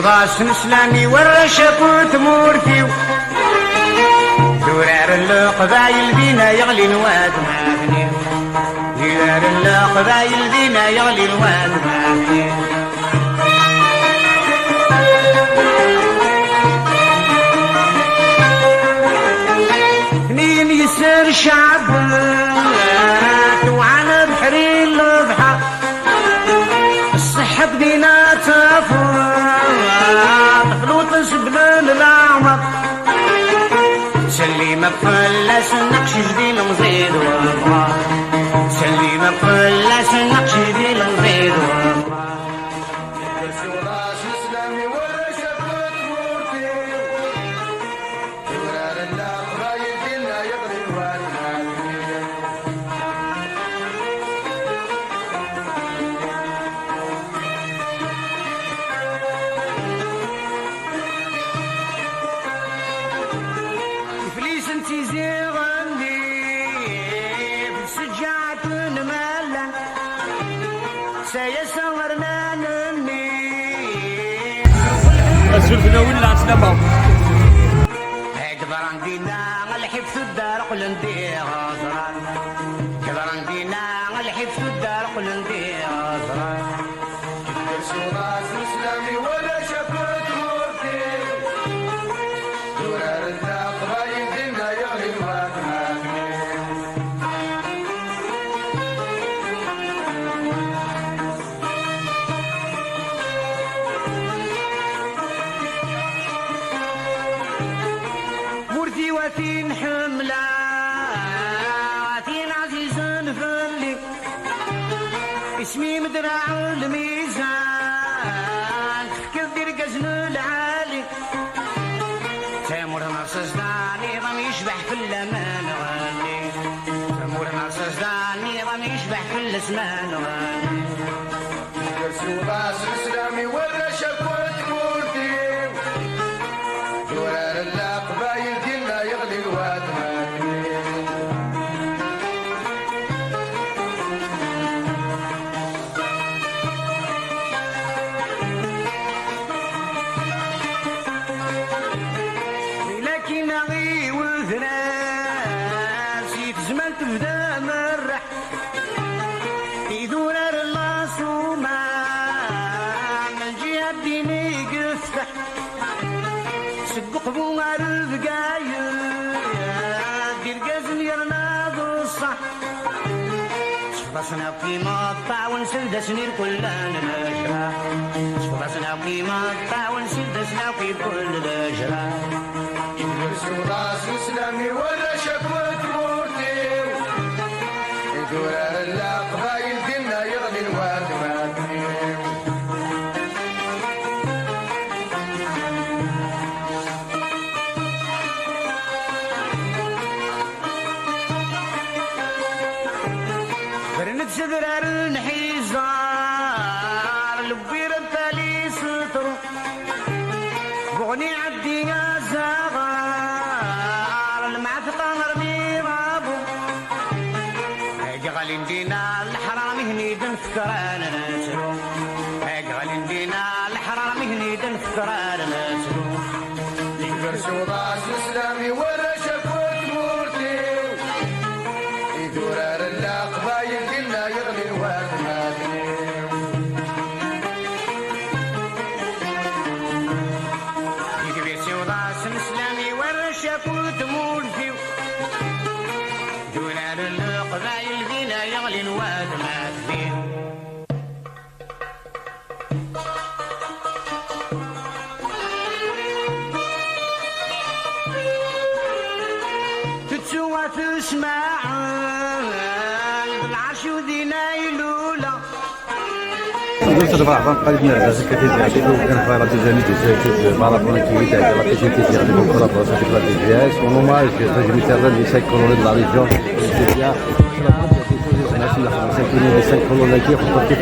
وضاس نسلامي ورشك وتمورتيو دورار القبايل دينا يغلي الواد ماغني دورار القبايل دينا يغلي الواد ماغني منين يسير شعب وعلى بحري البحر الصحة بدينا تفوق خلوط سبلان الأعمر سلي مفلس نقش جديد مزيد والله سلي مفلس نقش جديد مزيد والله سولفنا ولا سلامة كبر عندنا الحبس الدار قل ندير غزران كبر عندنا الحبس الدار قل ندير غزران كبر راس مسلمي ولا شفت مرتي دورار القبايل دينا يغلي الواد واتين حملة واتين عزيز فلي اسمي مدرع الميزان تفكر قزن العالي تامور مرصص داني ضم يشبح في الأمان غني تامور مرصص داني ضم يشبح في الأسمان غني يرسو راس الإسلامي ولا شكوت مورتي دورار القبايل دينا يغلي الواد ماكني لكن اغي وذنان سيت زمان تبدا مرح في دورار اللاصوما من جهة ديني قفتح سققبو البقايل دير قازم يرناض الصح شفرسنا قيمة الطاع ونسلد سنير كلنا نجرى شفرسنا قيمة الطاع ونسلد سناقي كل الأجرى يدرسوا راس إسلامي ولا شكوت مورتي دورار القبايل دينا يغلي الواد ماكني سدرار الحزار لبير التالي سطر بغني عدي يا زغار المعتق غربي رابو هاجي غالي ندينا الحرام هني دنفكران نسرو هاجي غالي ندينا الحرام هني دنفكران نسرو يكرسو راس الإسلامي ولا شكوت مورتي يدورار القبايل دينا يغلي الواد ماكني يكبر سوضاس مسلمي ورشك وتمول فيو دورار القبايل دينا يغلي الواد ماكني اسماعيل بالعرش وذينا يلولا دوسة فرحان قلبنا عزاز كثير يعطيكم كان في راديو جامي جزائر ماراثون كي تاع لا بيتي كي عندكم كولابوراسيون في راديو جاز اون اوماج رجل تاع لي 5 كولوني دو لا ريجيون les 5 colonnes qui ont été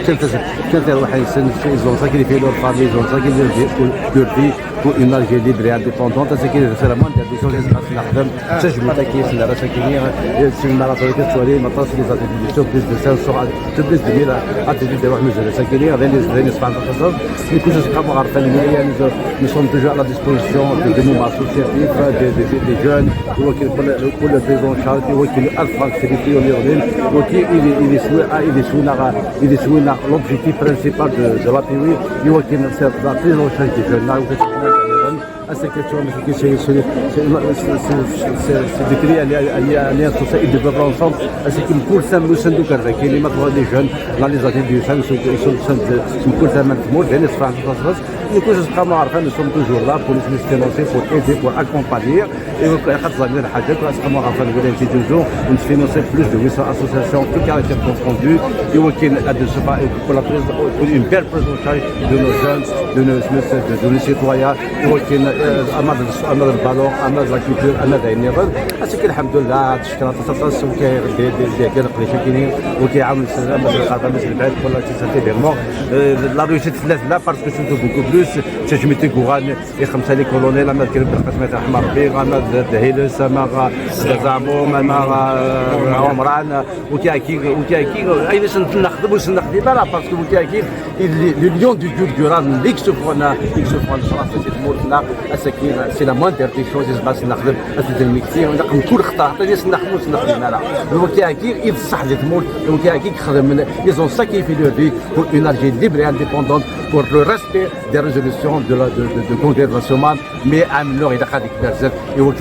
ils ont sacrifié leur famille, ils ont sacrifié leur vie pour une Algérie libre et indépendante. C'est vraiment des choses qui se passent. C'est je me dis que c'est la recherche c'est une marathon qui se fait maintenant c'est les attributions plus de 500 plus de 1000 attributs de واحد من الساكنين avec les 17 les couches كما عارفين nous sommes toujours à la disposition des mouvements associatifs des jeunes pour le prise en charge qui est alpha sécurité il est sous l'objectif principal de la PWI qui est la prise en charge des jeunes. Cette question, c'est de créer un lien social et de vivre ensemble. C'est qu'une course nous sommes tous carrés. Les matins des jeunes, dans les années du sang, ils sont une course à maintenant. Les Français, nous sommes toujours là pour les financer, pour aider, pour accompagner. Et nous financer plus de 800 associations, tout caractère confondu. Et pour une belle prise en charge de nos jeunes, de nos citoyens. أمر البالون أمر لا كولتور أمر النظام أسيك الحمد لله تشكر تصاص وكيدير قريش كاينين وكيعاون السلام باش الخدمه باش البعد ولا تيساتي فيرمون لا ريوسيت ثلاث لا باسكو سونتو بوكو بلوس تجميتي كوغان خمسه لي كولونيل أمر كريم بالقسمه احمر بيغ أمر هيلس أمر زعموم أمر عمران وكياكي ايناش نخدموا نخدم لا باسكو وكياكي لي ليون دو جوران ليك سوفونا مورتنا اساكين سي لا موان دير دي شوز باش نخدم اسد الميكسي ونقم كل خطا حتى ليش نخدم لا الوقت كي يصح لي تموت الوقت كي خدم ils ont sacrifié leur vie pour une Algérie libre et indépendante pour le respect des résolutions de congrès national mais عملوا غير هذيك بزاف الوقت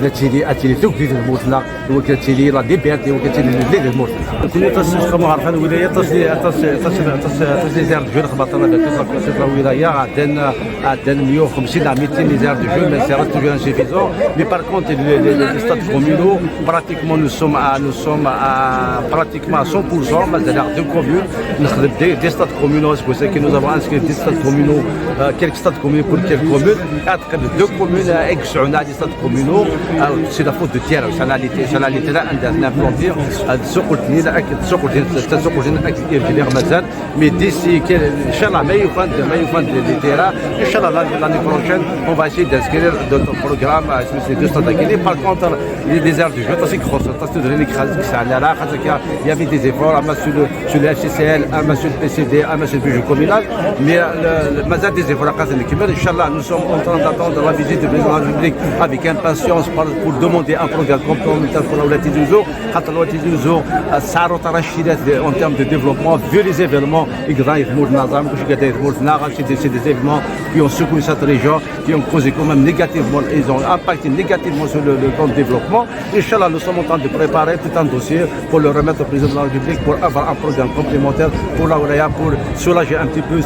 تيلي ثوك في موتنا الوقت تيلي لا ليبرتي الوقت تيلي لي موت كنا تسخموا عارفين الولايه تصدير جون خبطنا في الولايه عندنا 150 à 200 milliards de jeunes, mais ça reste toujours insuffisant. Mais par contre, les stades communaux, pratiquement, nous sommes à pratiquement à 100%, mais c'est-à-dire deux communes, des stades communaux, c'est pour ça que nous avons inscrit des stades communaux, quelques stades communaux pour quelques communes. Deux communes, on a des stades communaux, c'est la faute de terre, ça n'a été là, on a implanté, mais d'ici, Inch'Allah, mais il faut des terrains, Inch'Allah, l'année prochaine, on va essayer d'inscrire notre programme à ces deux stades. Par contre, les aires du jeu, il y avait des efforts, sur le FCCL, sur le PCD, sur le budget communal, mais des efforts à Inch'Allah, nous sommes en train d'attendre la visite du président de la République avec impatience pour demander un programme complémentaire pour la Ouelati du Zoo. Ça en termes de développement, vu les événements, c'est des événements qui ont secoué cette région, qui ont causé quand même négativement, ils ont impacté négativement sur le plan de développement. Inch'Allah, nous sommes en train de préparer tout un dossier pour le remettre au président de la République pour avoir un programme complémentaire pour la Oulaya, pour soulager un petit peu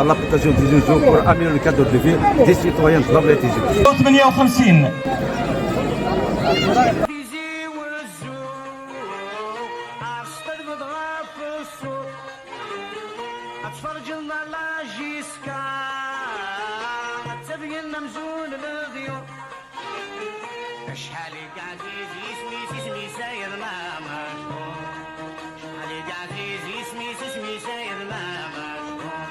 l'application des réseaux, pour améliorer le cadre de vie des citoyens de la Ouelati. 58 اتفرج لنا لاجيسكا تبين مزون الغيور شحال عزيز اسمي ساير ما مشهور شحال عزيز اسمي ساير ما مشهور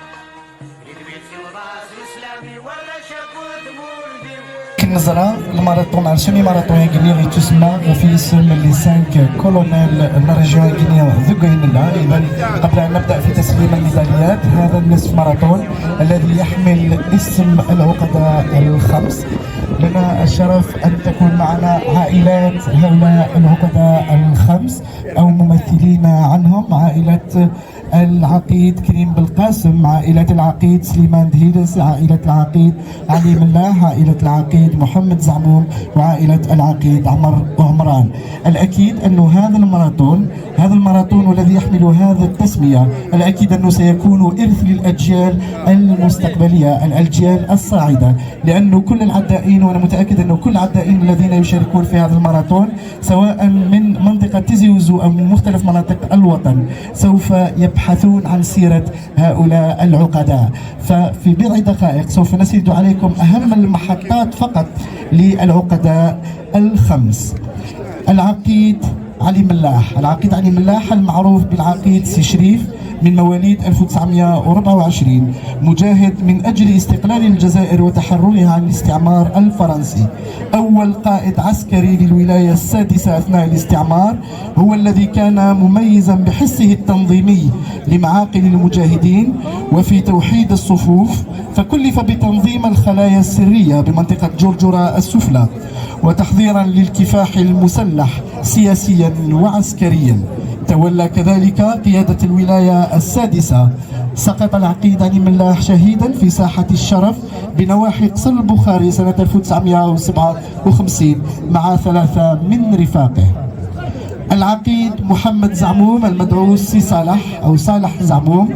يدبيتي وراس اسلامي ولا شكوت مولدي كنزرة الماراثون على سيمي ماراثون غينيا تسمى وفي اسم لي 5 كولونيل الريجيون غينيا ذوغينلا. اذا قبل ان نبدا في تسليم الميداليات هذا النصف ماراثون الذي يحمل اسم العقدة الخمس، لنا الشرف ان تكون معنا عائلات هؤلاء العقدة الخمس او ممثلين عنهم، عائلة العقيد كريم بالقاسم، عائلة العقيد سليمان دهيدس، عائلة العقيد علي ملاح، عائلة العقيد محمد زعموم، وعائلة العقيد عمر عمران. الأكيد أن هذا الماراثون والذي يحمل هذا التسمية، الأكيد أنه سيكون إرث للأجيال المستقبلية، الأجيال الصاعدة، لأنه كل العدائين، وأنا متأكد أنه كل العدائين الذين يشاركون في هذا الماراثون سواء من منطقة تيزي وزو أو من مختلف مناطق الوطن سوف يبحثون عن سيرة هؤلاء العقداء. ففي بضع دقائق سوف نسرد عليكم أهم المحطات فقط للعقداء الخمس. العقيد علي ملاح، العقيد علي ملاح المعروف بالعقيد سي شريف، من مواليد 1924، مجاهد من أجل استقلال الجزائر وتحررها عن الاستعمار الفرنسي، أول قائد عسكري للولاية السادسة أثناء الاستعمار، هو الذي كان مميزا بحسه التنظيمي لمعاقل المجاهدين وفي توحيد الصفوف، فكلف بتنظيم الخلايا السرية بمنطقة جرجرة السفلى وتحضيرا للكفاح المسلح سياسيا وعسكريا. تولى كذلك قيادة الولاية السادسة. سقط العقيد علي ملاح شهيدا في ساحة الشرف بنواحي قصر البخاري سنة 1957 مع 3 من رفاقه. العقيد محمد زعموم المدعو سي صالح أو صالح زعموم،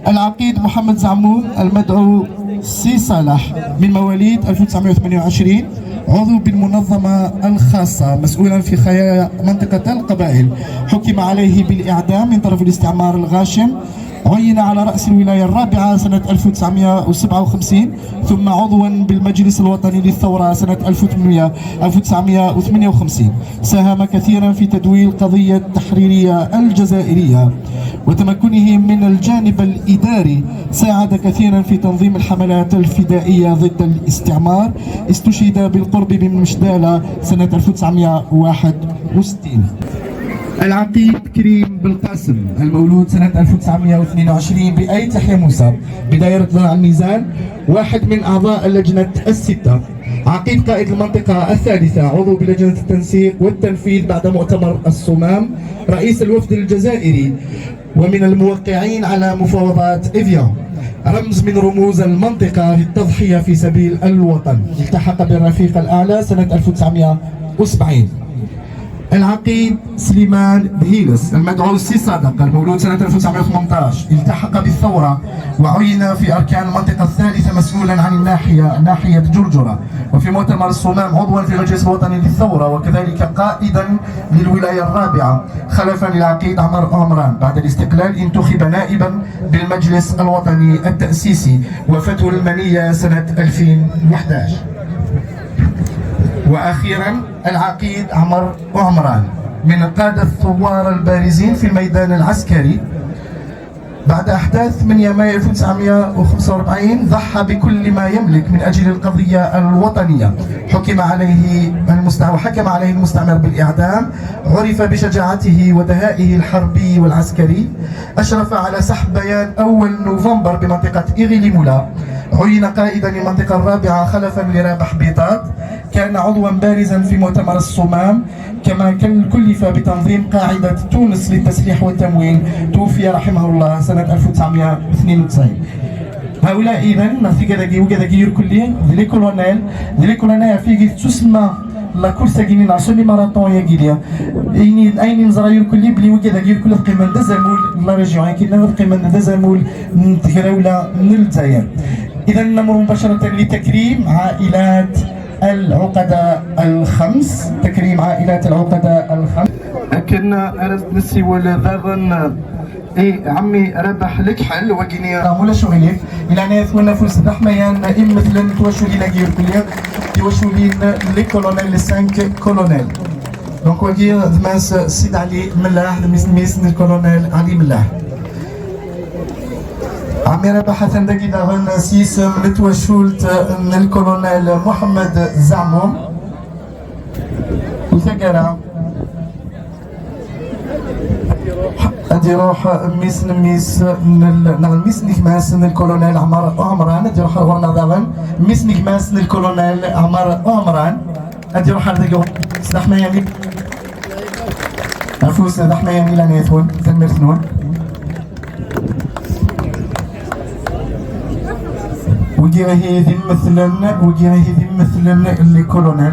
العقيد محمد زعموم المدعو سي صالح، من مواليد 1928، عضو بالمنظمة الخاصة، مسؤولا في خلايا منطقة القبائل، حكم عليه بالإعدام من طرف الاستعمار الغاشم، عين على رأس الولاية الرابعة سنة 1957، ثم عضوا بالمجلس الوطني للثورة سنة 1958. ساهم كثيرا في تدوير القضية التحريرية الجزائرية وتمكنه من الجانب الإداري، ساعد كثيرا في تنظيم الحملات الفدائية ضد الاستعمار. استشهد بالقرب من مشدالة سنة 1961. العقيد كريم بالقاسم المولود سنة 1922 بأيت يحيى موسى بدايرة ضلع الميزان، واحد من أعضاء اللجنة الستة، عقيد قائد المنطقة الثالثة، عضو بلجنة التنسيق والتنفيذ بعد مؤتمر الصمام، رئيس الوفد الجزائري، ومن الموقعين على مفاوضات إفيان، رمز من رموز المنطقة للتضحية في سبيل الوطن. التحق بالرفيق الأعلى سنة 1970. العقيد سليمان دهيلس المدعو سي صادق المولود سنة 1918، التحق بالثورة وعين في أركان المنطقة الثالثة مسؤولا عن ناحية جرجرة، وفي مؤتمر الصمام عضوا في المجلس الوطني للثورة، وكذلك قائدا للولاية الرابعة خلفا للعقيد عمر عمران. بعد الاستقلال انتخب نائبا بالمجلس الوطني التأسيسي وفتو المنية سنة 2011. وأخيرا العقيد عمر عمران من القادة الثوار البارزين في الميدان العسكري. بعد أحداث 8 مايو 1945 ضحى بكل ما يملك من أجل القضية الوطنية، حكم عليه المستعمر بالإعدام، عرف بشجاعته ودهائه الحربي والعسكري، أشرف على سحب بيان أول نوفمبر بمنطقة إغليمولا، عين قائدا للمنطقة الرابعة خلفا لرابح بيطات، كان عضوا بارزا في مؤتمر الصمام، كما كلف بتنظيم قاعدة تونس للتسليح والتموين، توفي رحمه الله سنة 1992. هؤلاء إذن في كذا يركلي ذلي كولونيل في تسمى لا كورسا كينينا سوني ماراطون يا كيليا اين نزرا يركلي بلي وكذا يركل القيمة دزامول لا ريجيون كينا القيمة دزامول نتكراولا من الجزائر. إذا نمر مباشرة لتكريم عائلات العقداء الخمس، تكريم عائلات العقداء الخمس. كنا أرز نسي ولا ذاغن عمي ربح لك حل وكيني ولا شغلي إلى ناس ونفوس رحميان إم مثلا توشولي نجير كليا توشولي لي كولونيل لي 5 كولونيل. دونك وكي دماس سيد علي ملاح دميس الكولونيل علي ملاح. عمي ربح حسن دقي داغن سيس متوشولت الكولونيل محمد زعموم وثقرا ادي روح ميس نكماس الكولونيل عمران ادي روح ورنا داغن ميس نكماس الكولونيل عمران ادي روح هذا سدحنا يمي افوس سدحنا يمي لانيتون تنمرتنون وكي راهي ذي مثلا اللي كولونيل.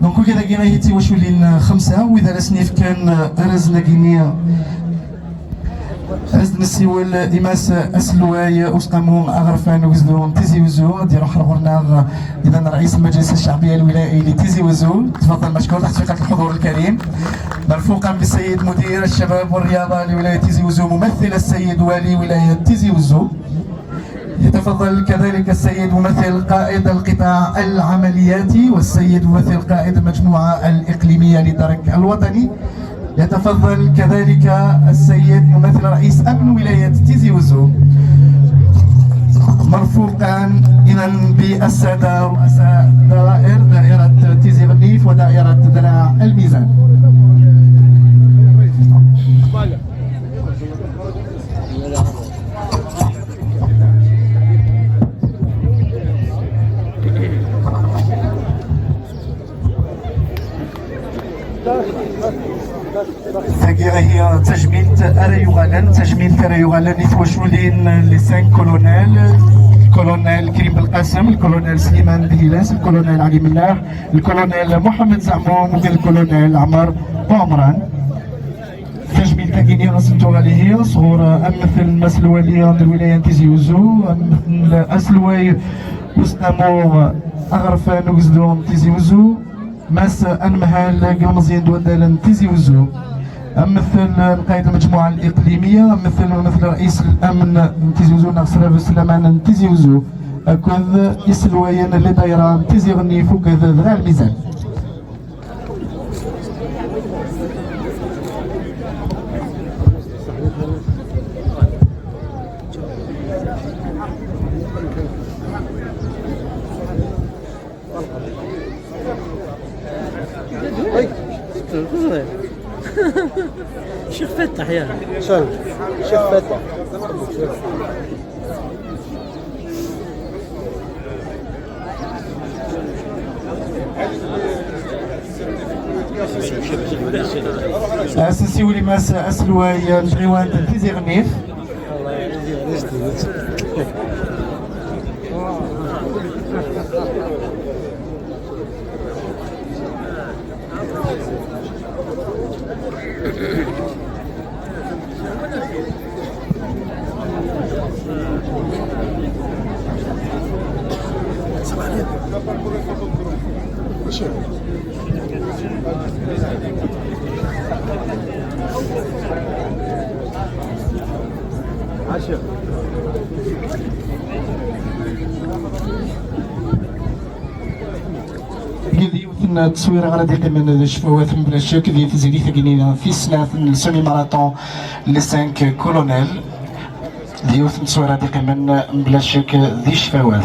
دونك كذا كي راهي تيواشولين 5 واذا سنيف كان رزنا كينيا رزنا السيول إماس أسلواي أسقمو أغرفان وزدو تيزي وزو ديرو حرغرنا إذا رئيس المجلس الشعبي الولائي لتيزي وزو. تفضل مشكور تحقيق الحضور الكريم. مرفوقا بالسيد مدير الشباب والرياضة لولاية تيزي وزو ممثل السيد والي ولاية تيزي وزو. يتفضل كذلك السيد ممثل قائد القطاع العملياتي والسيد ممثل قائد المجموعة الإقليمية للدرك الوطني. يتفضل كذلك السيد ممثل رئيس أمن ولاية تيزي وزو. مرفوقا إذا بالسادة رؤساء دائرة تيزي غنيف ودائرة دراع الميزان. تاكيرا هي تجميل أريوغالان يتوشولين لي 5 كولونيل. الكولونيل كريم بالقاسم، الكولونيل سليمان بهيلاس، الكولونيل علي ملاح، الكولونيل محمد زعموم والكولونيل عمر عمران. تجميل كاكيني رسمتو عليه صغور أمثل مسلوالية الولاية تيزي وزو، أمثل أسلواي وسنامو أغرفان وزدو تيزي وزو، ماس أنمهال قلمزين دوادالا تيزي وزو. أمثل قائد المجموعة الإقليمية، أمثل رئيس الأمن تيزي وزو ناصر السلمان تيزي وزو. أكوذ يسلوين اللي دايرة تيزي غنيف وكذا ذراع الميزان. شيخ فتح يا شيخ فتح أساسي ولي ماس أسلواي جريوان تيزي غنيف. التصوير غادي يقيم من شفوات بلا شك ديال تزيدي ثقيلين في السنة السيمي ماراثون لي 5 كولونيل ديال التصوير غادي يقيم من بلا شك ذي شفوات.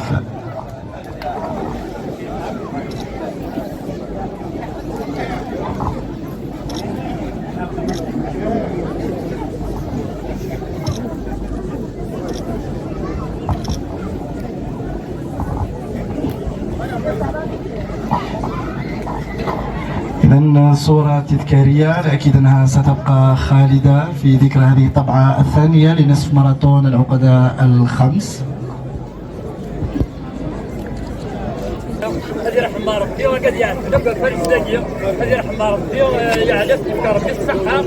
إذن صورة تذكارية أكيد أنها ستبقى خالدة في ذكرى هذه الطبعة الثانية لنصف ماراثون العقدة الخمس. هذه رحمة ربي وقد يعني نبقى فريق ذكية. هذه رحمة ربي يعني يبقى ربي الصحة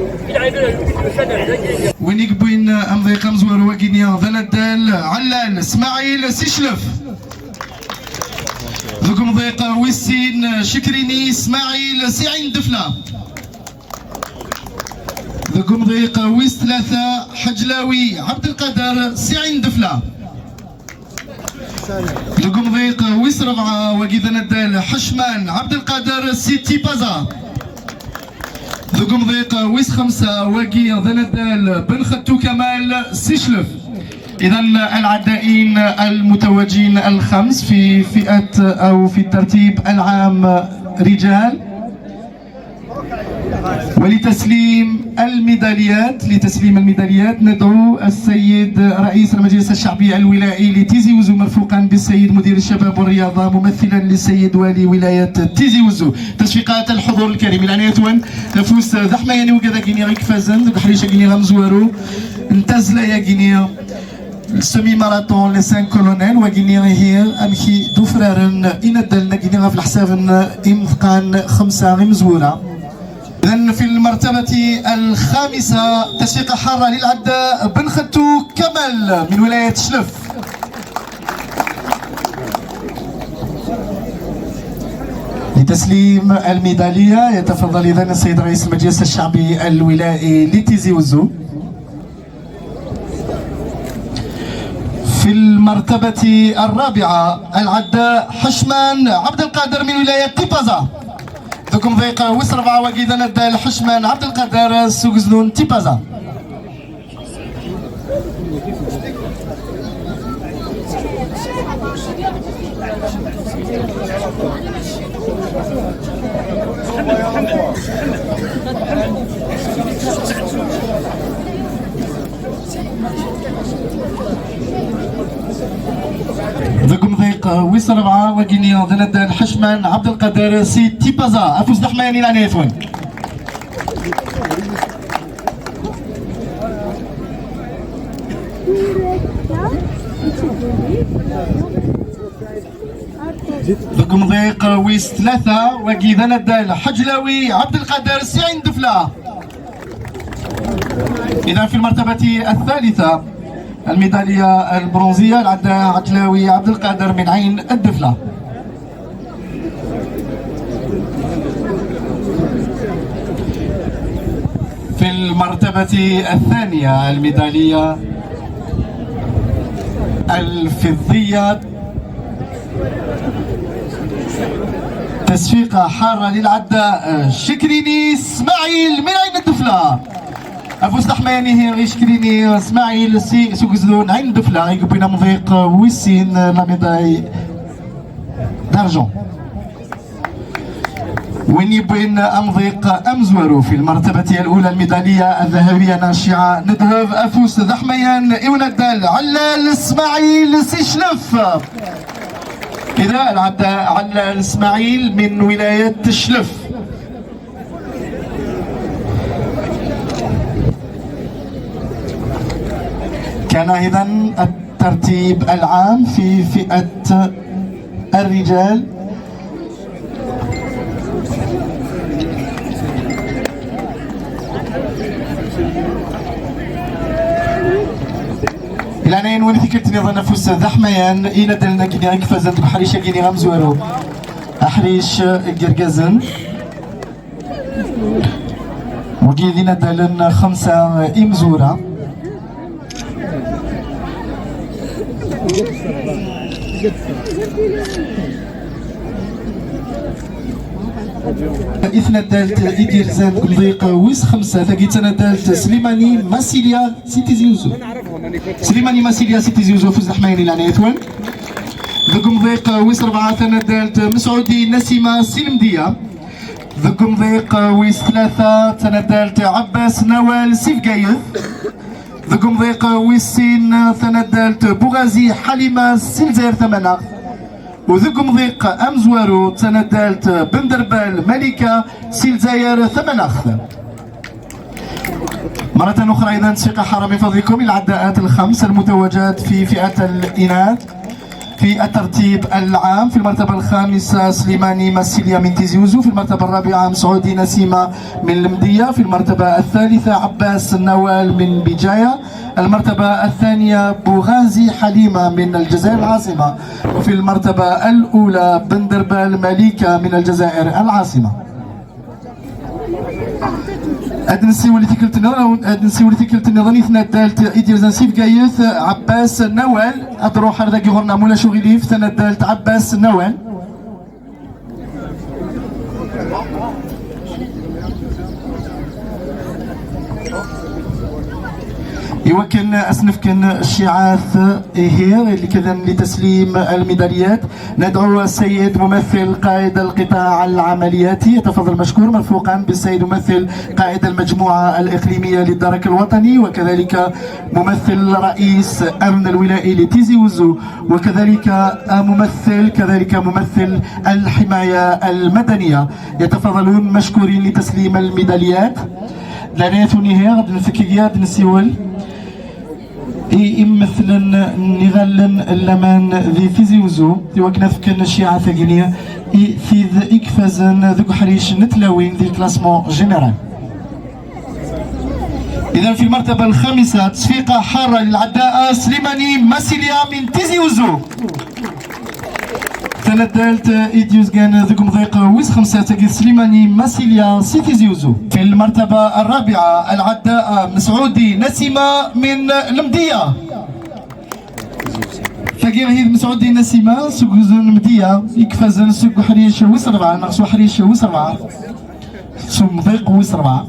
وين يقبين أمضي قمزور وكينيا ذلدال علان اسماعيل سيشلف ذوكم ضيق ويسين شكريني اسماعيل سعين دفلة ذوكم ضيق ويس 3 حجلاوي عبد القادر سعين دفلة ذوكم ضيق ويس 4 وكذا ندال حشمان عبد القادر سيتي بازا ذوكم ضيق ويس 5 وكي ندال بن ختو كمال سيشلف. إذا العدائين المتوجين الخمس في فئة أو في الترتيب العام رجال ولتسليم الميداليات ندعو السيد رئيس المجلس الشعبي الولائي لتيزي وزو مرفوقا بالسيد مدير الشباب والرياضة ممثلا للسيد والي ولاية تيزي وزو. تصفيقات الحضور الكريم الآن يتوان نفوس ذحمة يعني وكذا كينيا غيك فازن ذوك حريشة كينيا غمزوارو انتزلا يا كينيا السمي ماراثون لي 5 كولونيل وكينيا هي امشي دوفرارن إندلنا كينيا في الحساب إمثقان 5 غمزورة. إذن في المرتبة الخامسة تصفيقة حارة للعداء بن ختو كمال من ولاية شلف. لتسليم الميدالية يتفضل إذن السيد رئيس المجلس الشعبي الولائي لتيزي وزو. في المرتبة الرابعة العداء حشمان عبد القادر من ولاية تيبازا. ذكم ضيق وسربعة وكيدا ندى الحشمان عبد القادر سوغزنون تيبازا. ذكم ضيق وسربعة وكينيا ندى الحشمان عبد القادر سي تيبازا أفوز دحماني العنيفون. ذكم ضيق ويس 3 وكيدا ندى الحجلاوي عبد القادر سي عين دفلة. إذا في المرتبة الثالثة الميدالية البرونزية العداء عجلاوي عبد القادر من عين الدفلة. في المرتبة الثانية الميدالية الفضية تصفيقة حارة للعداء شكريني اسماعيل من عين الدفلة. أفوز دحماني هي غيشكريني اسماعيل سي سوكزلون عين الدفلة يقبينا مضيق ويسين لا ميداي دارجون. وين يبين أمضيق أمزورو في المرتبة الأولى الميدالية الذهبية ناشعة ندهف أفوس دحميان إوندال علال اسماعيل سي شلف. إذا العداء علال اسماعيل من ولاية شلف. كان إذا الترتيب العام في فئة الرجال الآن وين فكرتني ظن نفوس ذحميان إينا دلنا كيني كفازن بحريشة كيني غمزورو أحريش قرقزن وكيدينا دلنا 5 إمزورة. إثنى دالت إدير زاد ضيق ويس 5 ثقيت أنا دالت سليماني ماسيليا سيتي زيوزو. سليماني ماسيليا سيتي زيوزو فوز دحماني لعنى يثون. ذكم ضيق ويس 4 ثنا دالت مسعودي نسيمة سلمدية. ذكم ضيق ويس 3 ثنا دالت عباس نوال سيفقايث. ذكم ضيق ويسين ثنا دالت بوغازي حليمة سلزير ثمنة. وذكم ضيق أمزوارو تندالت بندربال ملكة سيلزاير ثمنخ. مرة أخرى إذا تصفيقة حارة من فضلكم العداءات ال5 المتوجات في فئة الإناث في الترتيب العام. في المرتبة الخامسة سليماني ماسيليا من تيزي وزو. في المرتبة الرابعة مسعودي نسيمة من المدية. في المرتبة الثالثة عباس النوال من بجاية. المرتبة الثانية بوغازي حليمة من الجزائر العاصمة. وفي المرتبة الأولى بندربال مليكة من الجزائر العاصمة. أدنسي ولي تكلت النظام إثنى دالت إدير زنسيف قايث عباس النوال أدروح هذا قهرنا مولا شغليف ثنا دالت عباس النوال. يمكن أسنفكن الشعاث هير اللي كذا لتسليم الميداليات. ندعو السيد ممثل قائد القطاع العملياتي يتفضل مشكور مرفوقا بالسيد ممثل قائد المجموعة الإقليمية للدرك الوطني، وكذلك ممثل رئيس أمن الولائي لتيزي وزو، وكذلك ممثل الحماية المدنية. يتفضلون مشكورين لتسليم الميداليات. لانيتوني هي غد نفكيات نسيول مثلا نغلن اللمان ذي فيزيوزو وكنا فكن الشيعة ثقينية في ذا إكفازن ذو حريش نتلاوين ذي الكلاسمون جنرال. إذا في المرتبة الخامسة تصفيقة حارة للعداء سليماني ماسيليا من تيزيوزو. السنة الثالثة إيديوز كان ذوك مضيقة ويس خمسة تاكي سليماني ماسيليا سيتيزيوزو. في المرتبة الرابعة العداء مسعودي نسيمة من المدية. تاكي هيد مسعودي نسيمة سوق المدية يكفازن سوق حريش ويس ربعة ناقصو حريش ويس ربعة سوق مضيق ويس ربعة.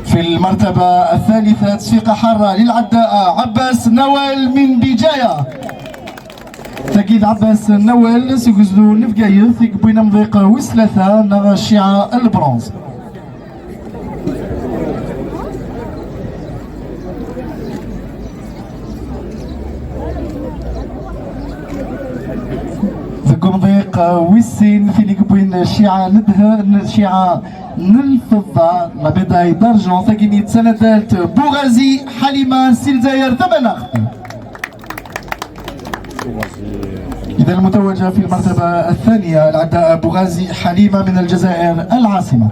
في المرتبة الثالثة تصفيقة حارة للعداء عباس نوال من بجاية. تأكيد عباس نوال سيقزلو نفقايث يقبوينا مضيقة وسلاثة نغا الشيعة البرونز. ذكو مضيق ويسين فين يقبوين الشيعة الشيعة الفضة لابيضاي دارجون ثقينيت سنة ثالث بوغازي حليمة سيلزاير ثمنخ. إذا المتوجة في المرتبة الثانية العداء بوغازي حليمة من الجزائر العاصمة.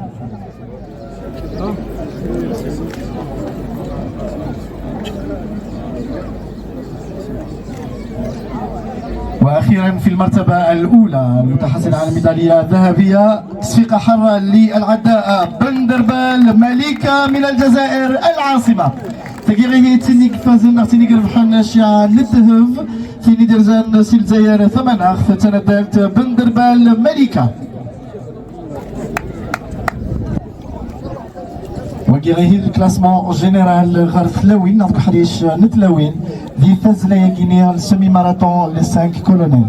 واخيرا في المرتبه الاولى المتحصل على الميداليه الذهبيه تصفيقه حره للعداء بندربال مليكه من الجزائر العاصمه. تقيغي تنيك فازن تنيك ربحان الشيعة نتهف في ندرزان سيلزاير ثمنخ فتندالت بندربال مليكه. وكيغي الكلاسمون جينيرال غير ثلاوين نعطيك حريش نتلاوين ذي فاز لا يقيني السيمي ماراثون لي 5 كولونيل.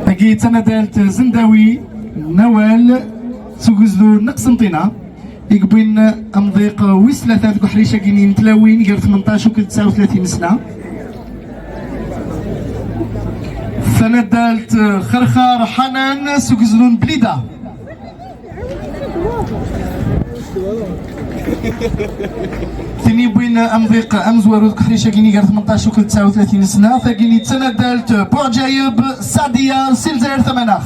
أكيد سندالت زنداوي نوال سوغزلو نقسنطينة يقبين امضيق ويسلا ثلاث حريشه كاينين تلاوين غير 18 وكل 39 سنه. السنه الثالث خرخار حنان سوكزلون بليده. ثاني بين امضيق امزوار وذك حريشه كاينين غير 18 وكل 39 سنه. ثاني السنه الثالث بوعجايب سعديه سيلزاير ثمناخ.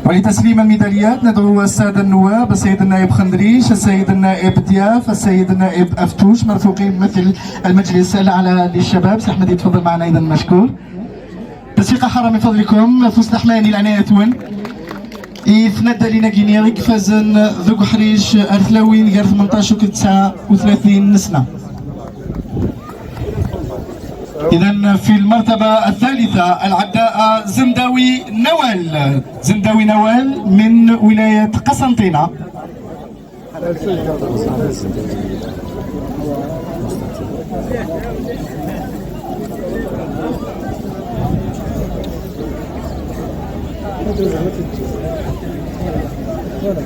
ولتسليم الميداليات ندعو السادة النواب السيد النائب خندريش، السيد النائب دياف، السيد النائب أفتوش مرفوقين مثل المجلس الأعلى للشباب. سي أحمد يتفضل معنا أيضا مشكور. تسويق حرة من فضلكم فوز الحماني العناية يتندى لنا كينيريك فازن ذوك حريش أرثلاوين غير 18 و 39 سنة. إذا في المرتبة الثالثة العداء زنداوي نوال من ولاية قسنطينة.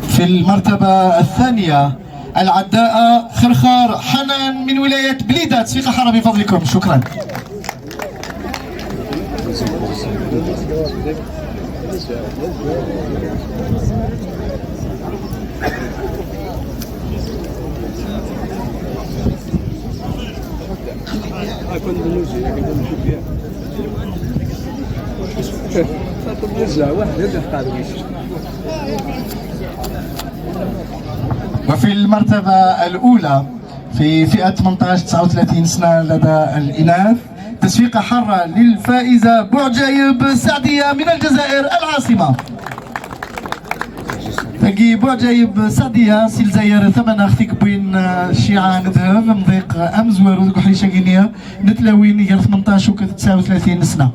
في المرتبة الثانية العداء خرخار حنان من ولاية بليدة. تصفيق حرة من فضلكم شكرا. وفي المرتبة الأولى في فئة 18-39 سنة لدى الإناث تصفيقة حارة للفائزة بوعجايب سعدية من الجزائر العاصمة. تلقي بوعجايب سعدية سي الجزائر ثمن اختك بين الشيعة ندهب مضيق أمزوار وذوك حريشة غينيا نتلاوين غير 18 و 39 سنة.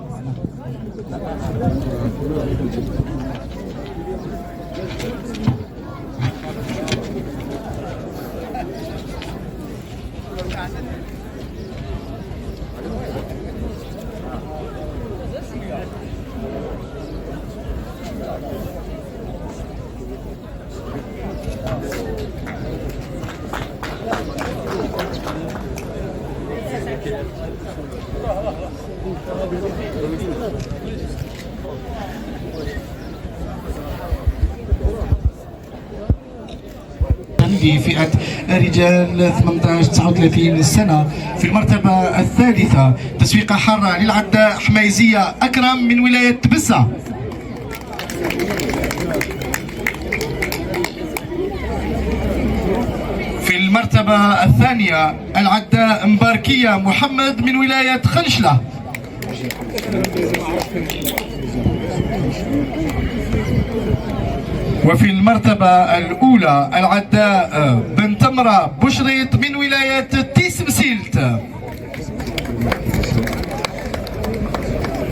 في فئة رجال 18-39 سنة في المرتبة الثالثة تسويقة حارة للعداء حميزية أكرم من ولاية بسة. في المرتبة الثانية العداء مباركية محمد من ولاية خنشلة. وفي المرتبة الأولى العداء بن تمرة بشريط من ولاية تيسمسيلت.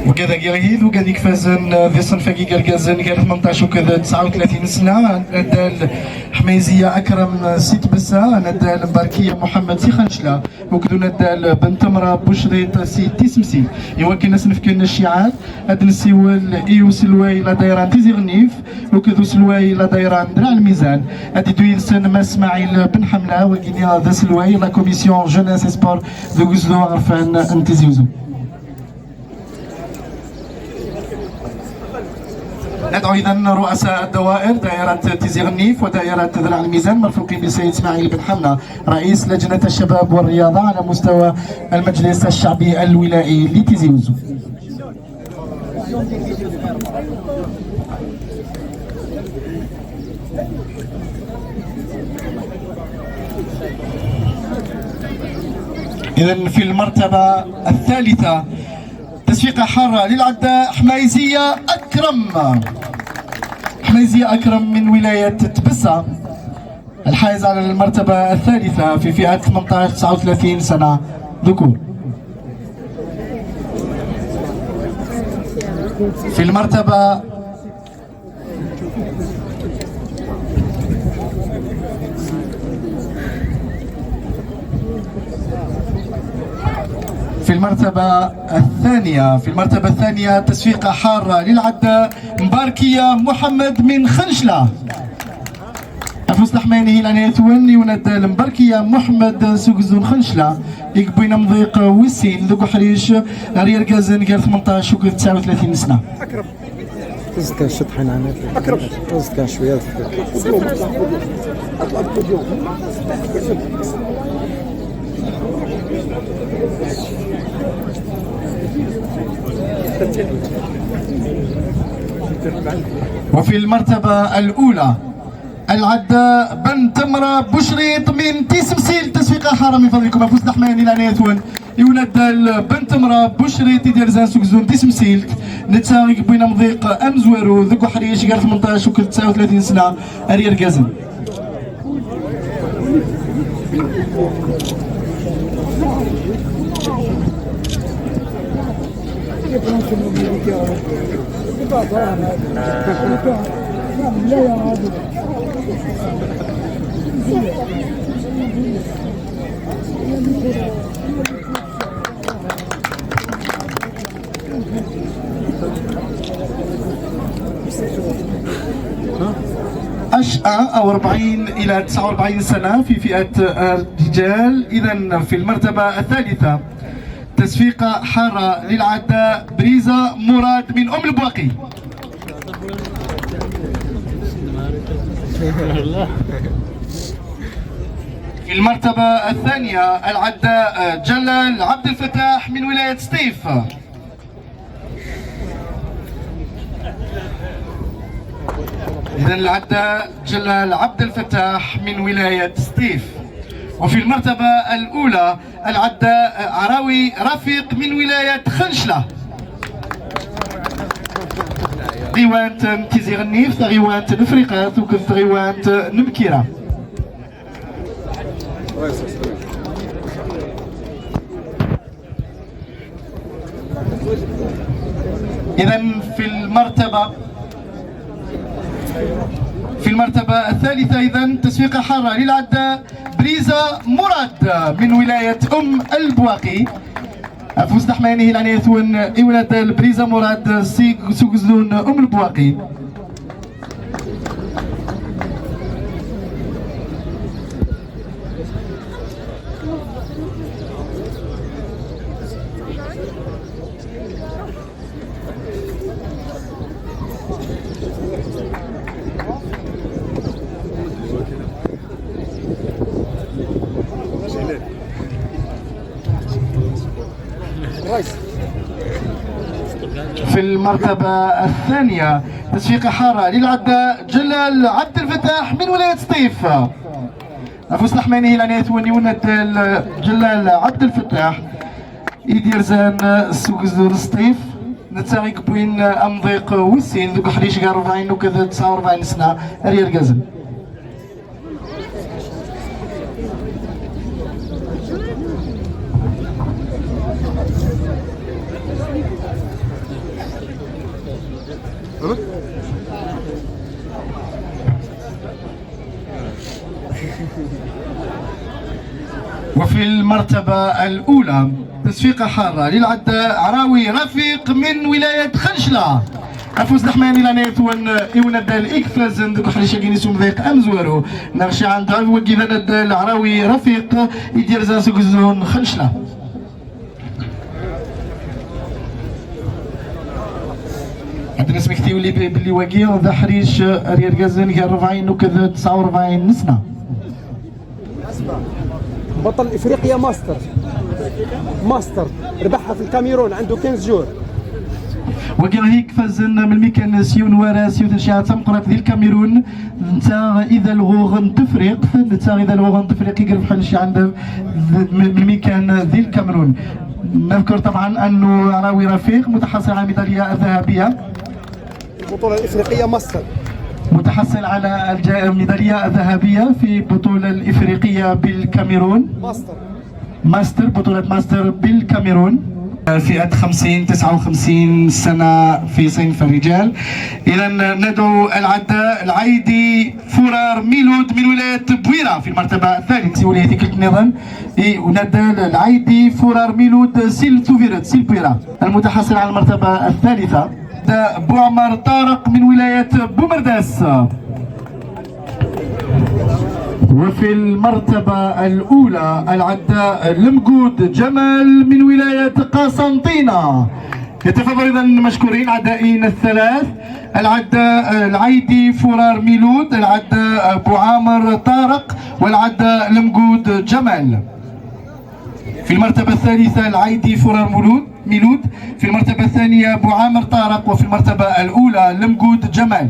وكذا قريد وكذا فازن ذي صنفاكي قرقازن قال 18 وكذا 39 سنة ندال حميزية أكرم سيت بسا ندال مباركية محمد سي خنشلة وكذا ندال بن تمرة بشريط سي تيسمسيل. يمكن نسنف كنا الشيعات هاد نسيول إيو سلواي لا دايران تيزي غنيف وكذا سلواي لا دايران درع الميزان هادي دويلسن ما اسماعيل بن حملة وكينيا ذا سلواي لا كوميسيون جوناس سبور ذو غزلو عرفان انتزيوزو. ندعو إذا رؤساء الدوائر دائرة تيزي غنيف ودائرة درع الميزان مرفوقين بالسيد إسماعيل بن حملة رئيس لجنة الشباب والرياضة على مستوى المجلس الشعبي الولائي لتيزي وزو. إذن في المرتبة الثالثة تسويقة حارة للعداء حميزية أكرم. حميزية أكرم من ولاية تبسة الحائز على المرتبة الثالثة في فئة 18-39 سنة ذكور. في المرتبة في المرتبة الثانية تسويقة حارة للعداء مباركية محمد من خنشلة. أفوس لحمانه لأن يتوني وندى المباركية محمد سوكزون خنشلة يقبينا مضيق وسين ذوق حريش ريال كازن قال 18 و 39 سنة. قصدك شطحين عنك أكرم قصدك شوية وفي المرتبة الأولى العداء بن تمرة بشريط من تيسمسيل تسويقة حارة من فضلكم أفوس لحماني لأن يتون يوندال بن تمرة بشريط يدير زان سوكزون تيسمسيل نتساوي بين مضيق أمزوارو ذكو حريش قال 18 و 39 سنة أرير كازن. أشقى أو 40 إلى 49 سنة في فئة الرجال. إذا في المرتبة الثالثة تسويقة حارة للعداء بريزة مراد من أم البواقي. في المرتبة الثانية العداء جلال عبد الفتاح من ولاية سطيف. إذا العداء جلال عبد الفتاح من ولاية سطيف. وفي المرتبة الأولى العداء عراوي رفيق من ولاية خنشلة. غيوانت متيزي غنيف غيوانت نفريقات وكف غيوانت نمكيرة. إذن في المرتبة الثالثة إذن تسويقة حارة للعداء بريزا مراد من ولاية البواقي. أفوز دحمانه العنيثون إولاد البريزا مراد سوكزدون البواقي. في المرتبة الثانية تسويقة حارة للعداء جلال عبد الفتاح من ولاية سطيف. أفوز دحمانه العنيثون يولد جلال عبد الفتاح يدير زان سوكزدون سطيف. نتاغيك بوين أمضيق وسين ذوك حريش 40 وكذا 49 سنة ريال قزل. وفي المرتبة الأولى تسويقة حارة للعداء عراوي رفيق من ولاية خنشلة. أفوز دحماني لانيثون إوند الإكفازن دوك حريشة كينيسوم ذيق أمزوارو نغشي عند وكيفاند العراوي رفيق يدير زاسو كزون خنشلة. عندنا سمكتي ولي باللي واقي ذا حريش ريال كازن 40 وكذا 49 سنة. بطل افريقيا ماستر ربحها في الكاميرون عنده 15 جور. وكان هيك فازن من الميكان سيون ورا سيون شاعة تمقرب ذي الكاميرون. نتا إذا الغوغن تفريق يقرب بحال شي عند من الميكان ذي الكاميرون. نذكر طبعا أنه عراوي رفيق متحصل على ميدالية ذهبية. البطولة الافريقية متحصل على الميدالية الذهبية في البطولة الإفريقية بالكاميرون. ماستر بطولة ماستر بالكاميرون فئة 50-59 سنة في صنف الرجال. إذا ندعو العداء العيدي فرار ميلود من ولاية بويرة في المرتبة الثالثة ولاية كلت نظام. وندى العيدي فرار ميلود سيل بويرة المتحصل على المرتبة الثالثة. بوعمر طارق من ولاية بومرداس. وفي المرتبة الأولى العداء المجود جمال من ولاية قسنطينة. يتفضل إذا مشكورين عدائين الثلاث العداء العيدي فرار ميلود، العداء بوعمر طارق، والعداء المجود جمال. في المرتبة الثالثة العيدي فرار ميلود، في المرتبة الثانية بوعامر طارق، وفي المرتبة الأولى المجود جمال.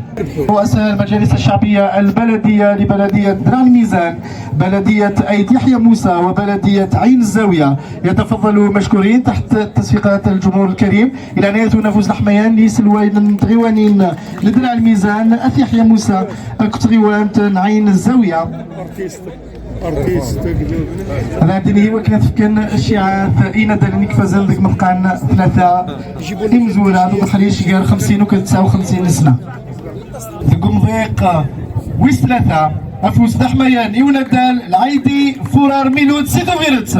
رؤساء المجالس الشعبية البلدية لبلدية دران ميزان، بلدية أيد يحيى موسى، وبلدية عين الزاوية يتفضلوا مشكورين تحت تصفيقات الجمهور الكريم. إلى نهاية نفوز الحميان نيس الوين تغيوانين لدرع الميزان أث يحيى موسى كتغيوان عين الزاوية. هذا عندنا هي وكانت فكان الشيعات إينا دالنيك فازل ذيك مبقان ثلاثة إمزورة ذو بحريش غير 50 وكذا 59 سنة. ذكم ضيق ويس ثلاثة أفوز دحميان إيونا دال العيدي فرار ميلود سيدو فيرتس.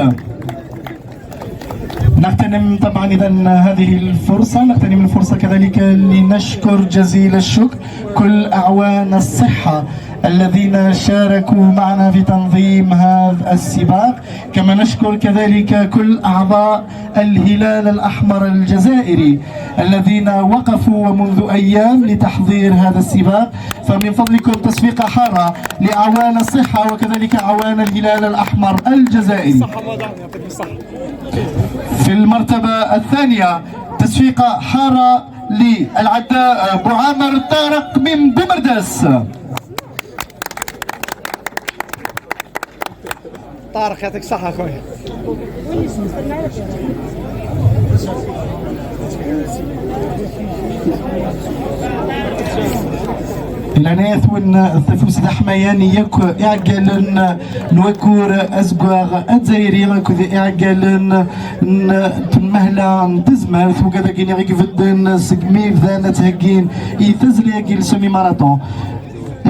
نغتنم طبعا إذا هذه الفرصة، نغتنم الفرصة كذلك لنشكر جزيل الشكر كل أعوان الصحة الذين شاركوا معنا في تنظيم هذا السباق، كما نشكر كذلك كل أعضاء الهلال الأحمر الجزائري الذين وقفوا منذ أيام لتحضير هذا السباق. فمن فضلكم تصفيق حارة لأعوان الصحة وكذلك أعوان الهلال الأحمر الجزائري. في المرتبة الثانية تصفيق حارة للعداء معامر طارق من بومرداس. طارق يعطيك الصحة اخويا. العناية ون الثفوس دحميان يك إعجالن نوكور أزقاغ أتزايري كذا إعجالن تمهلا تزمر ثم كذا كين يغيك فدن سقمي فذانة هجين يتزلي يجيل سمي ماراثون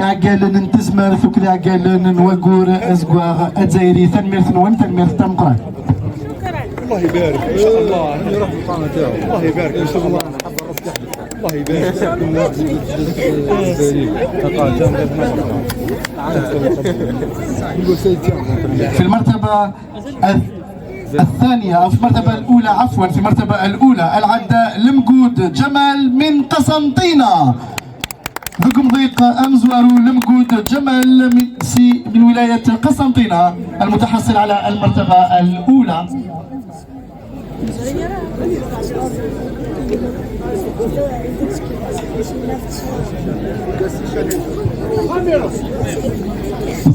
إعجالن تزمر ثم كذا إعجالن نوكور أزقاغ أتزايري تنمير ثنوان تنمير تنقرأ. الله يبارك ان شاء الله نروح القناه تاعو. الله يبارك ان شاء الله. الله يبارك في المرتبة الثانية أو في المرتبة الأولى عفوا في المرتبة الأولى العداء المجود جمال من قسنطينة. ذكم ضيق أمزوارو المجود جمال من ولاية قسنطينة المتحصل على المرتبة الأولى.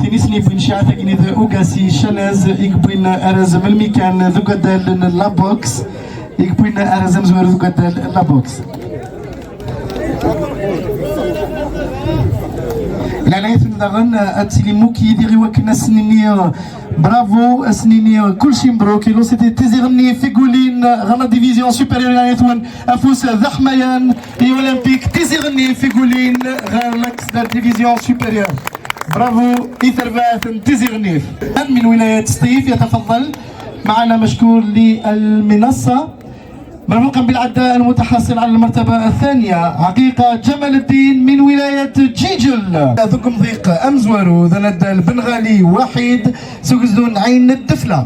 ثنيسني بن شاعة إذا أوجاسي شنز يقبين أرزم الميكان ذو قدال اللابوكس يقبين أرزم زوار ذو قدال اللابوكس. يعني نغن أتسلي موكي ديري وكنا سنيني برافو اسنيني كل شيء مبروك لو سيتي تيزيغني في قولين غنا ديفيزيون سوبيريور يعني ثون افوس ذحميان اي اولمبيك تيزيغني في قولين غير لاكس دار ديفيزيون سوبيريور برافو ايثرباث تيزيغني. من ولاية سطيف يتفضل معنا مشكور للمنصة مرموقا بالعداء المتحصل على المرتبة الثانية عقيقة جمال الدين من ولاية جيجل. ذكم ضيق أمزورو ذند البنغالي وحيد سوكزدون عين الدفلة.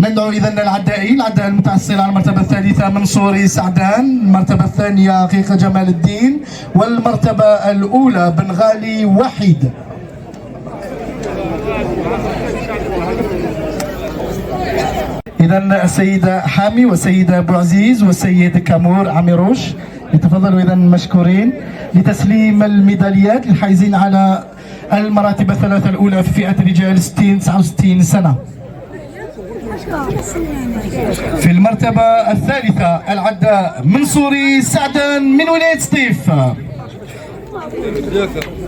ندعو إذن العداء المتحصل على المرتبة الثالثة منصوري سعدان، المرتبة الثانية عقيقة جمال الدين، والمرتبة الأولى بنغالي وحيد. إذا السيدة حامي والسيدة أبو عزيز والسيد كامور عميروش يتفضلوا إذا مشكورين لتسليم الميداليات للحائزين على المراتب الثلاثة الأولى في فئة الرجال 60-69 سنة. في المرتبة الثالثة العداء منصوري سعدان من ولاية سطيف.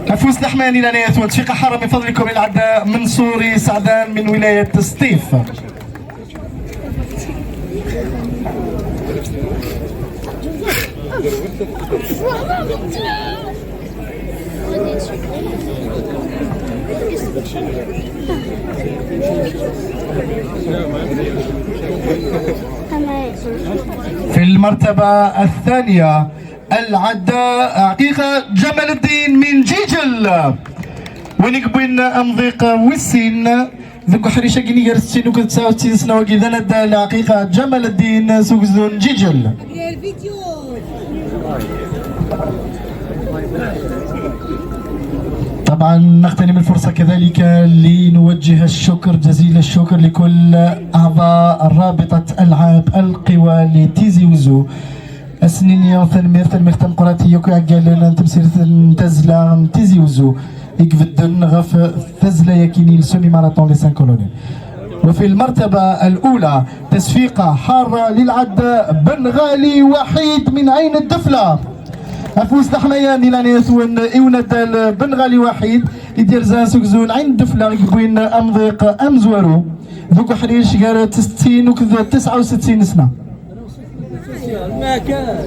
أفوز الأحمان إلى نهاية وتشيق حرم من فضلكم العداء منصوري سعدان من ولاية سطيف. في المرتبة الثانية العداء عقيقة جمال الدين من جيجل ونقبل أمضيق وسين ذوك حريشة جنيه رسين وكل 69 سنة وكذا ندى العقيقة جمال الدين سوكزون جيجل. طبعا نغتنم الفرصة كذلك لنوجه الشكر جزيل الشكر لكل أعضاء رابطة ألعاب القوى لتيزي وزو أسنينيا تنمير تنقراتي يوكي عقال تمسير تزلا تيزي وزو يقفدن غف تزلا يكيني السومي ماراثون لسان كولوني. وفي المرتبة الأولى تصفيقة حارة للعداء بنغالي وحيد من عين الدفلة. أفوز تحميان إلى نيثون إيوند بنغالي وحيد يدير زان سوكزون عين الدفلة يقبين أمضيق أمزورو ذوك حريش قالت 60 وكذا 69 سنة. ما كان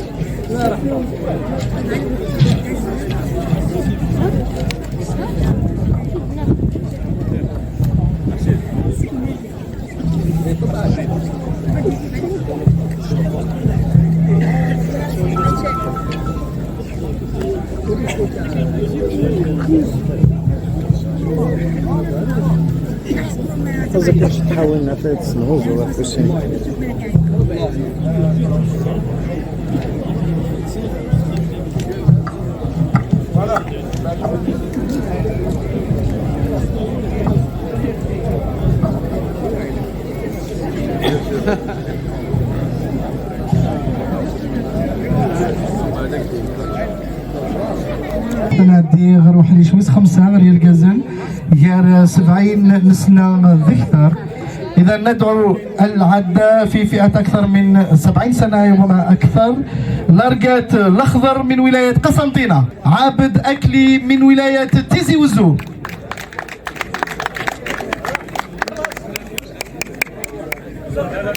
تذكرش تحاولنا في السنوز ولا في السنة. نادي غير واحد شويس 5 ريال كازان غير 70 نسنة ذكثر. إذا ندعو العداء في فئة أكثر من 70 سنة وما أكثر. لارقات الأخضر من ولاية قسنطينة، عابد أكلي من ولاية تيزي وزو.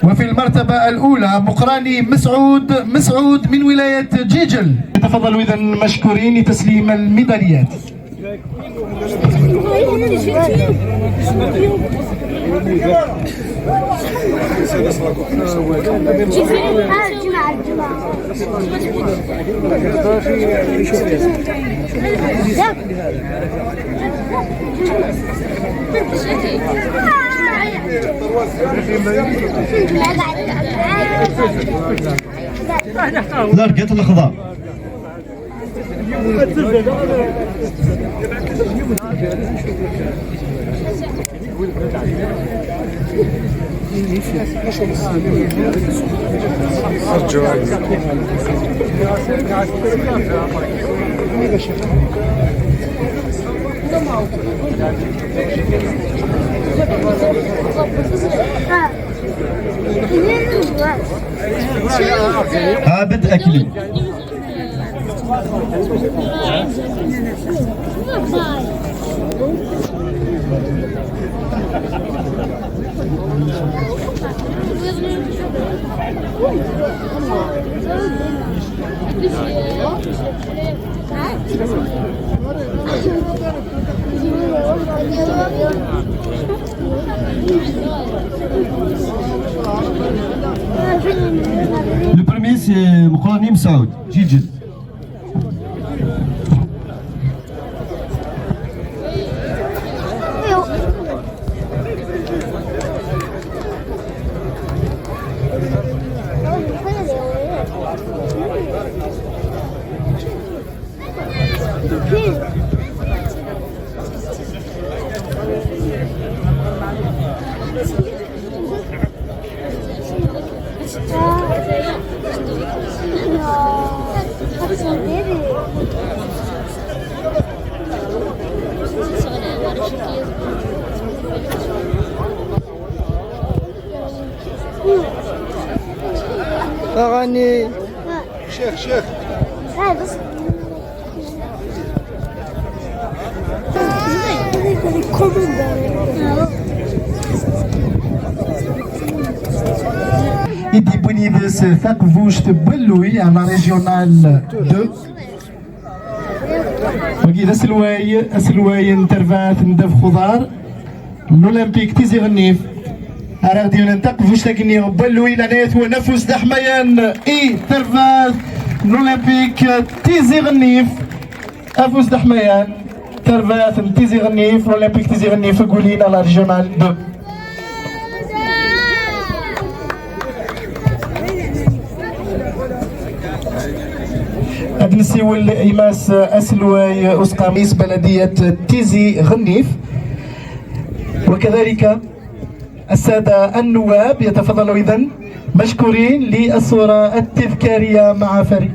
وفي المرتبة الأولى مقراني مسعود من ولاية جيجل. يتفضلوا إذا مشكورين لتسليم الميداليات. لارقة الأخضر. عابد أكلي. Le premier c'est Moukhrani Msaoud, Jijil. أغاني شيخ Idi Bonides Thakvoucht Belloui à la régionale 2. وكيد أسلواي انترفات ندف خضار الأولمبيك تيزي غنيف أرغ ديون انتق فوش تاكني بلوي لانيت ونفس دحميان إي ترفات الأولمبيك تيزي غنيف أفوس دحميان ترفات تيزي غنيف الأولمبيك تيزي غنيف قولين على ريجونال 2. نسيول إيماس أسلواي أسقاميس بلدية تيزي غنيف. وكذلك السادة النواب يتفضلوا إذن مشكورين للصورة التذكارية مع فريق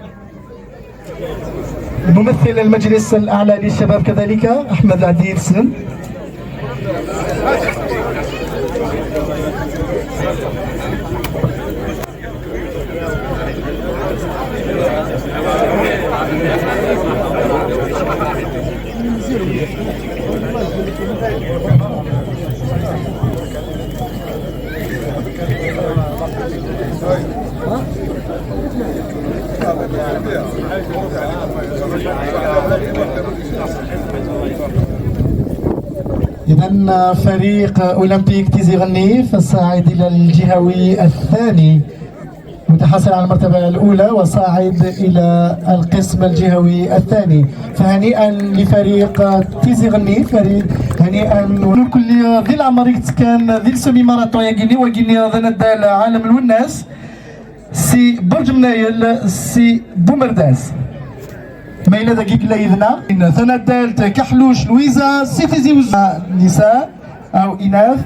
ممثل المجلس الأعلى للشباب كذلك أحمد عديل سن. إذن فريق أولمبيك تيزي غنيف الصاعد إلى الجهوي الثاني متحصل على المرتبة الأولى وصاعد إلى القسم الجهوي الثاني. فهنيئا لفريق تيزي غنيف، فريق هنيئا كل ذي العمر كان ذي سمي ماراطون يجيني وجيني ذا عالم الوناس سي برج منايل سي بومرداس ما إلى دقيق لإذنا ثنا الدالت كحلوش لويزا سي تيزي وزا نساء أو إناث.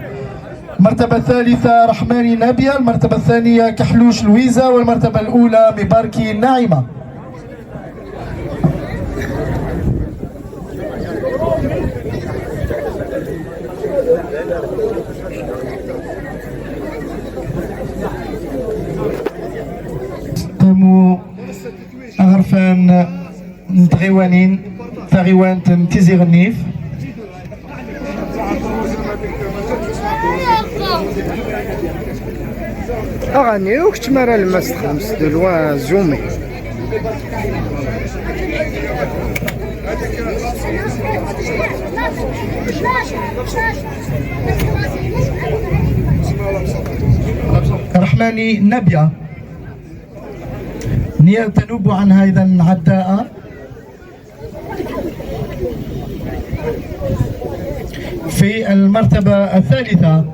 المرتبة الثالثة رحماني نابية، المرتبة الثانية كحلوش لويزا، والمرتبة الأولى مباركي ناعمة. تغيوانين تغيوان تيزي غنيف اغاني وقت ما راه الماس خمس دلوا زومي رحماني نبيا نية تنوب عنها إذا عداء في المرتبة الثالثة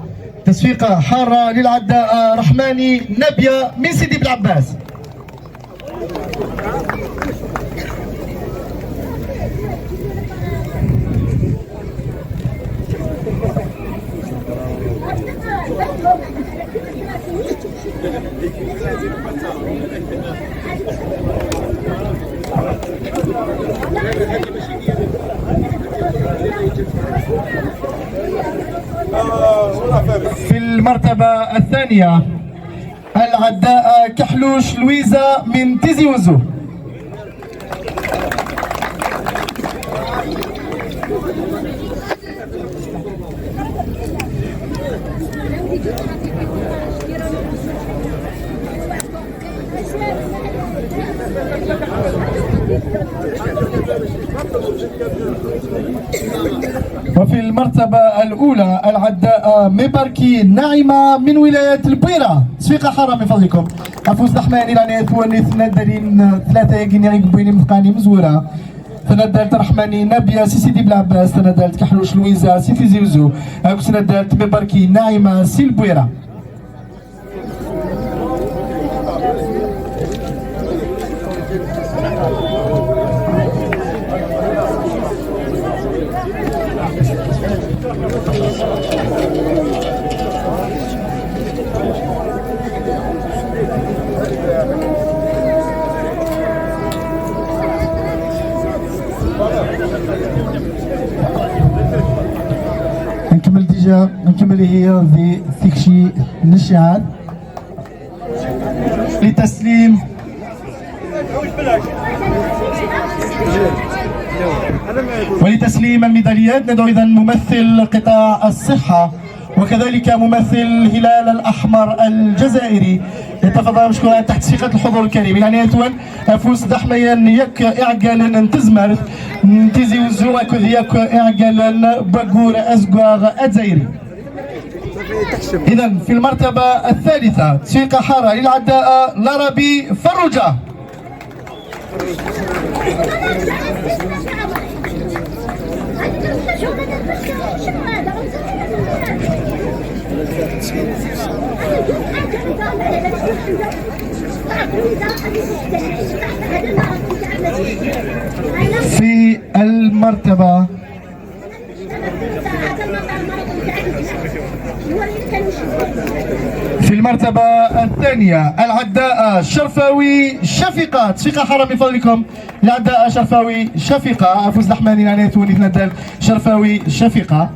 تصفيقة حارة للعداء رحماني نبيا من سيدي بالعباس. في المرتبة الثانية العداء كحلوش لويزا من تيزي وزو. وفي المرتبة الأولى العداء مباركي ناعمة من ولاية البويرة. تصفيقة حارة من فضلكم. أفوز دحماني لاني ثواني ثنادرين ثلاثة يقيني غيقبويني مفقاني مزورة. ثنادالت رحماني نبيا سيدي بلعباس. ثنادالت كحلوش لويزا سيتي زيوزو. ثنادالت مباركي ناعمة سي البويرة. نكمل هي في ثيكشي نشعات لتسليم ولتسليم الميداليات. ندعو إذا ممثل قطاع الصحة وكذلك ممثل الهلال الأحمر الجزائري يتفضل مشكورا تحت صيغة الحضور الكريم. يعني أتوان أفوس دحميا يك إعجالا نتزمر نتيزي وزوك يك إعجالا بقور أزقاغ الجزائري. إذا في المرتبة الثالثة تسويق حارة للعداء لاربي فروجة. في المرتبة الثانية العداء شرفاوي شفيقة. تصفيقة حرام من فضلكم العداء شرفاوي شفيقة. أفوز دحماني يعني توني تنادل شرفاوي شفيقة.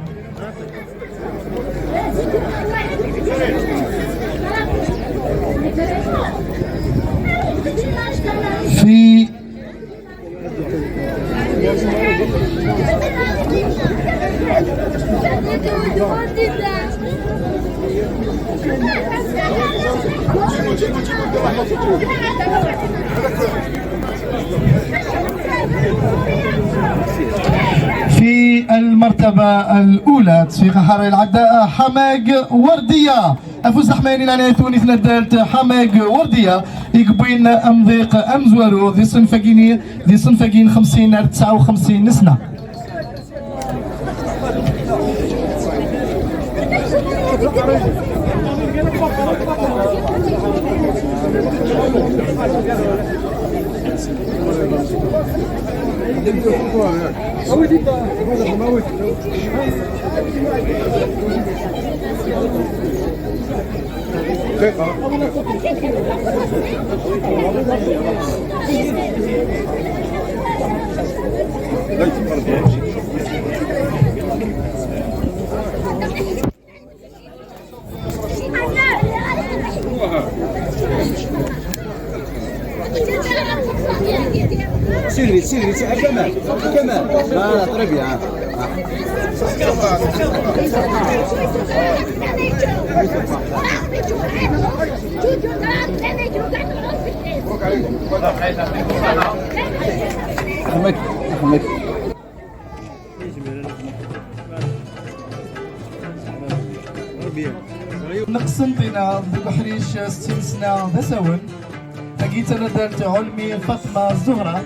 في المرتبة الأولى تصفيق حارة العداء حماق وردية. أفوز دحماني لأنا ثوني ثنادلت حماق وردية يقبين أمضيق أمزورو ذي صنفقين 50 59 سنة. سيري لا très bien. نقسنطينا بحريش 60 سنة دسون لقيت أنا درت علمي فاطمة الزهرة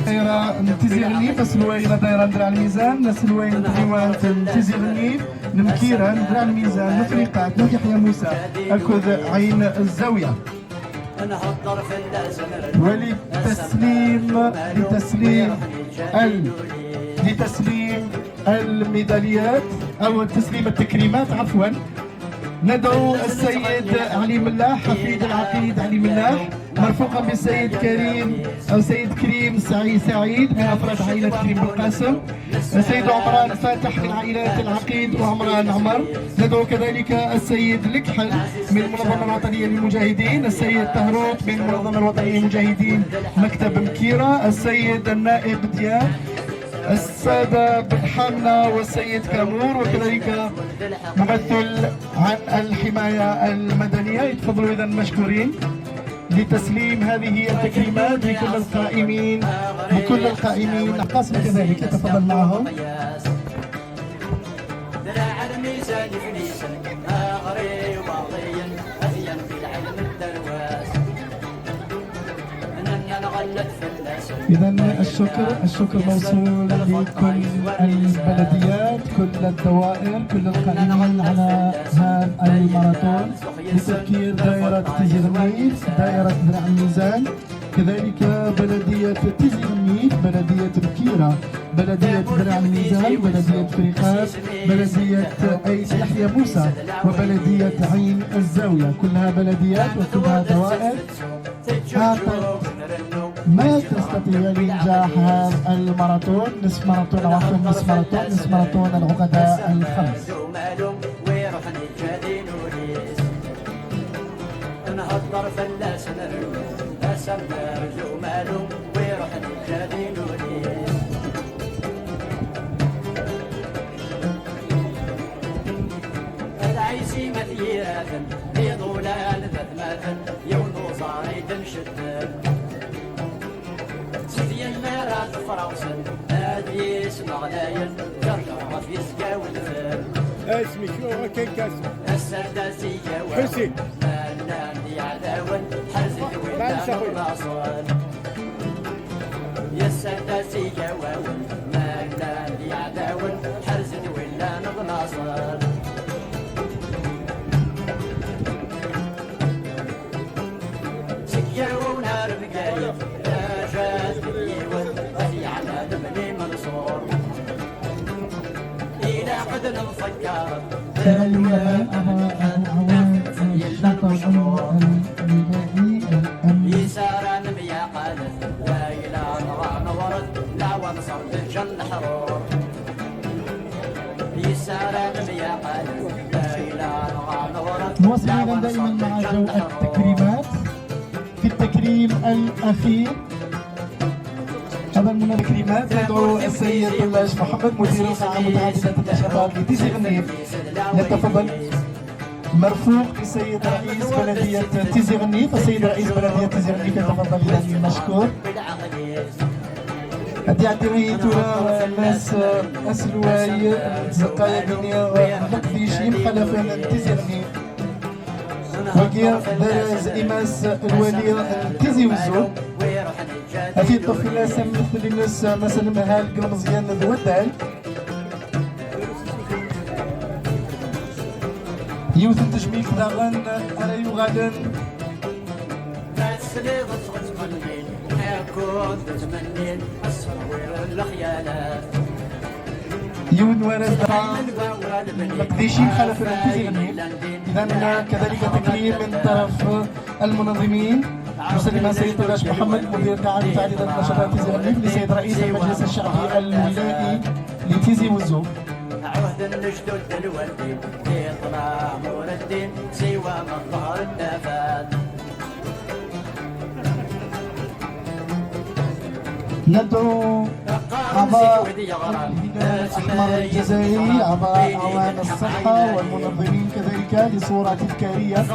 دايرة نتزيغني بس الوين دايرة ندرع الميزان ناس الوين ديوانت نتزيغني نمكيرة ندرع الميزان نفريقات نوح يحيى موسى أكد عين الزاوية لتسليم الميداليات أو تسليم التكريمات عفوا ندعو السيد علي ملاح حفيد العقيد علي ملاح مرفوقا بالسيد كريم او سيد كريم سعيد من افراد عائله كريم بالقاسم، السيد عمران فاتح من عائلات العقيد وعمران عمر، ندعو كذلك السيد لكحل من المنظمه الوطنيه للمجاهدين، السيد طهروت من المنظمه الوطنيه للمجاهدين مكتب مكيره، السيد النائب دياب، السادة بن حامنا والسيد كامور، وكذلك ممثل عن الحماية المدنية. يتفضلوا إذا مشكورين لتسليم هذه التكريمات لكل القائمين القاسم كذلك يتفضل معهم. إذا الشكر موصول لكل البلديات، كل الدوائر، كل القائمين على هذا الماراثون لتذكير دائرة تيزيغنيت، دائرة درع الميزان، كذلك بلدية تيزيغنيت، بلدية مكيرة، بلدية درع الميزان، بلدية فريقات، بلدية أيس يحيى موسى، وبلدية عين الزاوية، كلها بلديات وكلها دوائر. ما تستطيع لإنجاح هذا الماراثون، نصف ماراثون أو أكثر نصف ماراثون العقداء الخمس. اسمي شنو كان كاسم السرداسية حسين يا السرداسية مالان يعداون حرزت ولا نبناصر سكيرونا ربقاية راجات باليوم في عماد بني منصور إلى عدن مفكرة يسارا نبيا قادت لا إله نرى نورت لا وانصر بالجن حرور يسارا نبيا قادت لا إله نرى نورت. مواصلين دائما مع جو التكريمات. في التكريم الأخير هذا من التكريمات ندعو السيد طلاش محمد مدير القاعة متعددة النشاطات لتيزيغنيت يتفضل مرفوق بالسيد رئيس بلدية تيزيغنيت. السيد رئيس بلدية تيزيغنيت يتفضل إلى مشكور. هدي عندي ترى الناس أسلواي زقايا بني مقديشي مخالفة تيزيغنيت وكيا دارز إماس الولي تيزي وزو هذه الطفلة مثل الناس مثلا مهال قرمزيان ذو الدال يوث التجميل داغن على يغادن يون ورد مقديشي خلف التزيغني. إذا كذلك تكريم من طرف المنظمين مسلمة سيد طلاش محمد مدير قاعة متعددة النشاطات تيزي غنيف لسيد رئيس المجلس الشعبي الولائي لتيزي وزو. النشدود الوالدين يطلع نور الدين سوى من ظهر النفاد ندعو أعضاء الهلال الأحمر الجزائري أعضاء أعوان الصحة والمنظمين كذلك لصورة تذكارية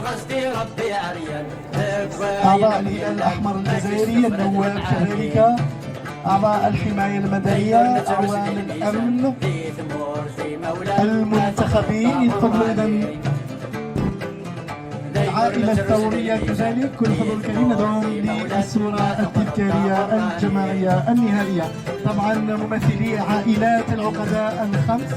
أعضاء الهلال الأحمر الجزائري النواب كذلك أعضاء الحماية المدنية أعوان الأمن المنتخبين يتفضلوا إذا العائلة الثورية كذلك كل حضور الكريم ندعوهم للصورة التذكارية الجماعية النهائية. طبعا ممثلي عائلات العقداء الخمس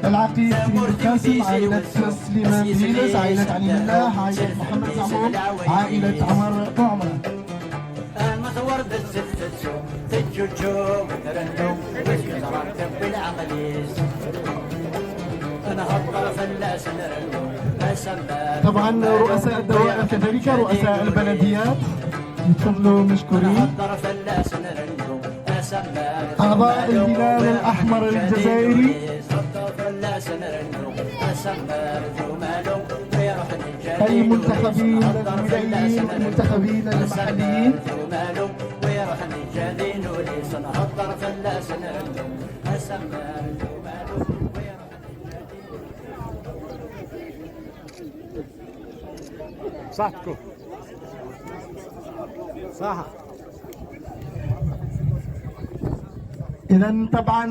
العقيد سليم القاسم، عائلة سليمان بيلس، عائلة علي ملاح، عائلة محمد زعمون، عائلة عمر معمر. المثور بالزفتو تجوجو وترنو وترتب بالعقليس انا هالطرف الناس نرنو طبعا رؤساء الدوائر كذلك رؤساء البلديات يتفضلوا مشكورين. أعضاء الهلال الأحمر الجزائري المنتخبين الولائيين المنتخبين المحليين صحتكم صح. إذا طبعا